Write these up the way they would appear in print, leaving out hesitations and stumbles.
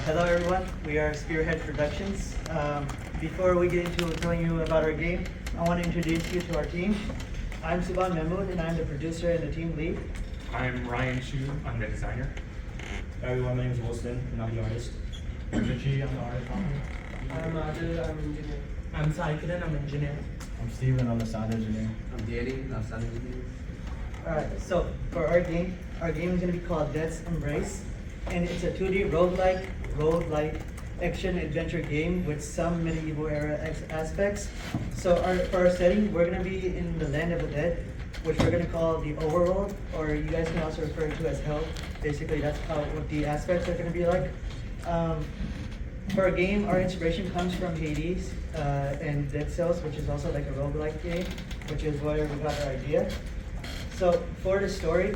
Hello everyone, we are Spearhead Productions. Before we get into telling you about our game, I want to introduce you to our team. I'm Subhan Mahmood and I'm the producer and the team lead. I'm Ryan Chu, I'm the designer. Hi everyone, my name is Wilson and I'm the artist. I'm Richie, I'm the artist. I'm Adil, I'm engineer. I'm Saikiran, I'm engineer. I'm Steven, I'm the sound engineer. I'm Gary, I'm sound engineer. Alright, so for our game is going to be called Death's Embrace. And it's a 2D roguelike action adventure game with some medieval era aspects. So for our setting, we're going to be in the land of the dead, which we're going to call the overworld, or you guys can also refer to as hell. Basically, that's what the aspects are going to be like. For our game, our inspiration comes from Hades and Dead Cells, which is also like a roguelike game, which is where we got our idea. So for the story,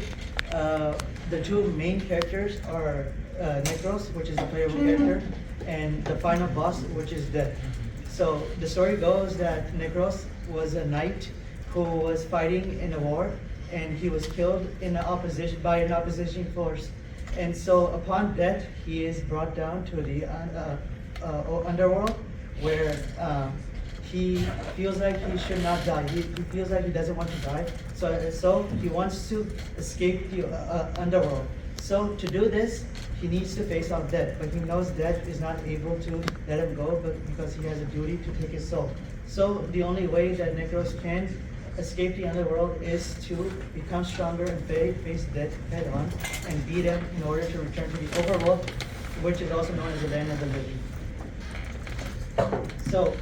the two main characters are Necros, which is the playable character, and the final boss, which is Death. So the story goes that Necros was a knight who was fighting in a war, and he was killed by an opposition force. And so upon death, he is brought down to the underworld, where he feels like he should not die. He feels like he doesn't want to die. So he wants to escape the underworld. So to do this, he needs to face off death, but he knows death is not able to let him go, but because he has a duty to take his soul. So the only way that Necros can escape the underworld is to become stronger and face death head on and beat him in order to return to the overworld, which is also known as the land of the living. So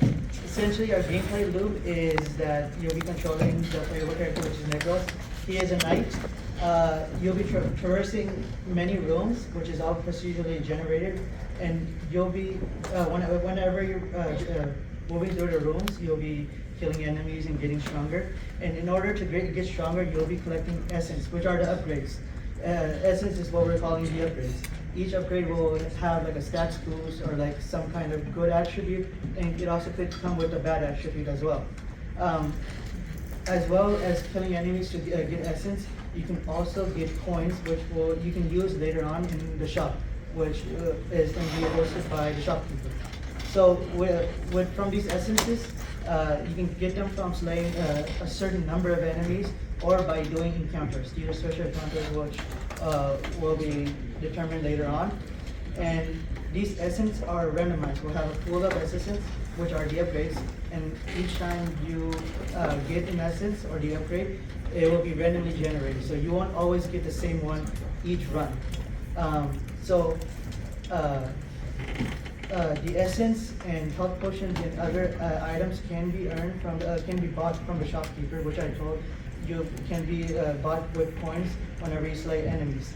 essentially our gameplay loop is that you'll be controlling the playable character, which is Necros. He is a knight. You'll be traversing many rooms, which is all procedurally generated, and you'll be, whenever you're moving through the rooms, you'll be killing enemies and getting stronger. And in order to get stronger, you'll be collecting essence, which are the upgrades. Essence is what we're calling the upgrades. Each upgrade will have like a stats boost or like some kind of good attribute, and it also could come with a bad attribute as well. As well as killing enemies to get essence, you can also get coins, which you can use later on in the shop, which is going to be hosted by the shopkeeper. So from these essences, you can get them from slaying a certain number of enemies, or by doing encounters. These are special encounters which will be determined later on. And these essence are randomized. We'll have a pool of essences, which are the upgrades, and each time you get an essence or the upgrade, it will be randomly generated. So you won't always get the same one each run. The essence and health potions and other items can be earned can be bought from the shopkeeper, which I told you can be bought with coins whenever you slay enemies.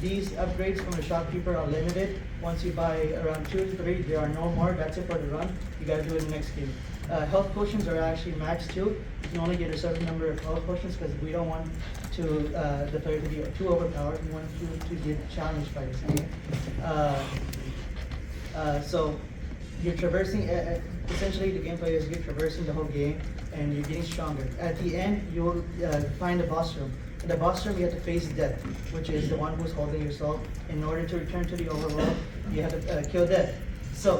These upgrades from the shopkeeper are limited. Once you buy around 2 to 3, there are no more. That's it for the run. You gotta do it in the next game. Health potions are actually maxed too. You can only get a certain number of health potions because we don't want the player to be too overpowered. We want you to get challenged by this game. So you're traversing, essentially the gameplay is you're traversing the whole game and you're getting stronger. At the end, you'll find a boss room. In the boss room, you have to face death, which is the one who's holding your soul. In order to return to the overworld, you have to kill death. So,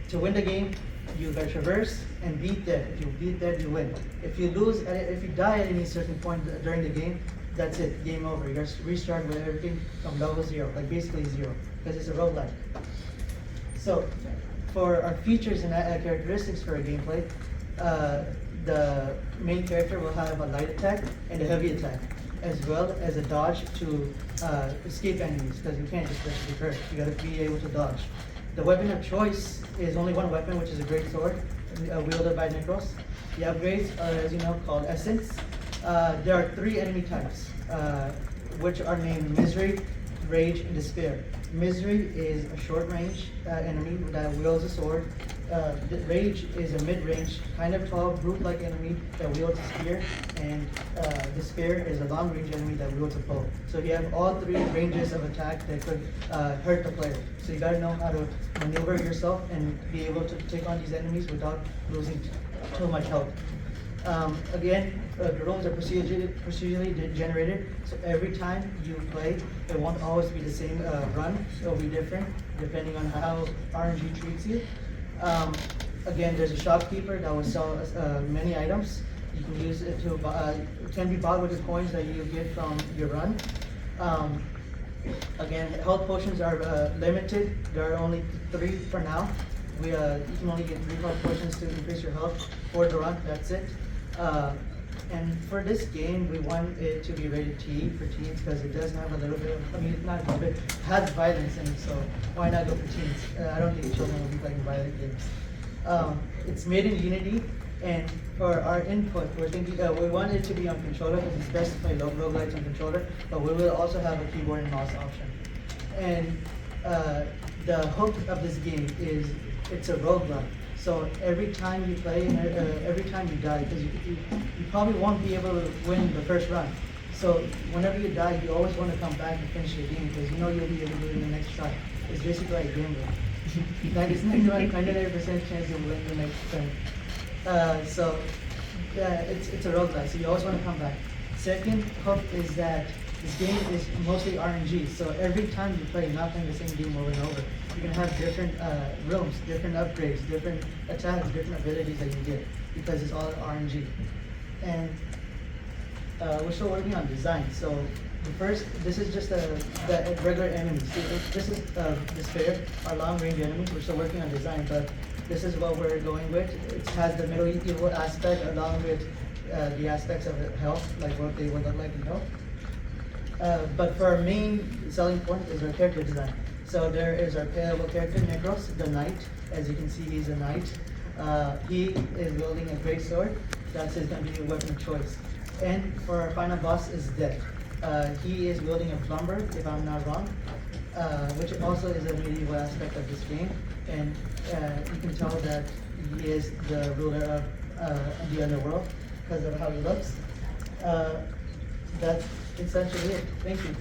to win the game, you gotta traverse and beat death. If you beat death, you win. If you die at any certain point during the game, that's it, game over. You gotta restart with everything from level 0, like basically 0, because it's a roguelike. So, for our features and characteristics for our gameplay, the main character will have a light attack and a heavy attack, as well as a dodge to escape enemies, because you can't just be hurt. You gotta be able to dodge. The weapon of choice is only one weapon, which is a great sword, wielded by Necros. The upgrades are, as you know, called Essence. There are 3 enemy types, which are named Misery, Rage, and Despair. Misery is a short-range enemy that wields a sword. Rage is a mid-range, kind of tall, brute-like enemy that wields a spear, and Despair is a long-range enemy that wields a bow. So you have all 3 ranges of attack that could hurt the player. So you gotta know how to maneuver yourself and be able to take on these enemies without losing too much health. Again, the rooms are procedurally generated, so every time you play, it won't always be the same run. It'll be different depending on how RNG treats you. Again, there's a shopkeeper that will sell many items. You can use it to it can be bought with the coins that you get from your run. Again, health potions are limited. There are only 3 for now. You can only get 3 health potions to increase your health for the run. That's it. And for this game, we want it to be rated T for teens because it does have a little bit of, I mean, not a little bit, it has violence in it, so why not go for teens? I don't think children will be playing violent games. It's made in Unity, and for our input, we're thinking, we want it to be on controller because it's best to play roguelites on controller, but we will also have a keyboard and mouse option. And the hook of this game is it's a roguelike. So every time you play, every time you die, because you probably won't be able to win the first run. So whenever you die, you always want to come back and finish the game because you know you'll be able to do it in the next try. It's basically like gambling. 99% chance you'll win the next turn. So it's a roguelike, so you always want to come back. Second hook is that this game is mostly RNG, so every time you play, you're not playing the same game over and over. You're gonna have different rooms, different upgrades, different attacks, different abilities that you get because it's all RNG. And we're still working on design. So the first, this is just the regular enemies. This is Despair, our long-range enemies. We're still working on design, but this is what we're going with. It has the middle evil aspect along with the aspects of health, like what they would look like in health. But for our main selling point is our character design. So there is our playable character, Necros, the knight. As you can see, he's a knight. He is wielding a great sword. That's going to be your weapon of choice. And for our final boss is Death. He is wielding a plumber, if I'm not wrong, which also is a medieval aspect of this game. And you can tell that he is the ruler of the underworld because of how he looks. That's essentially it. Thank you.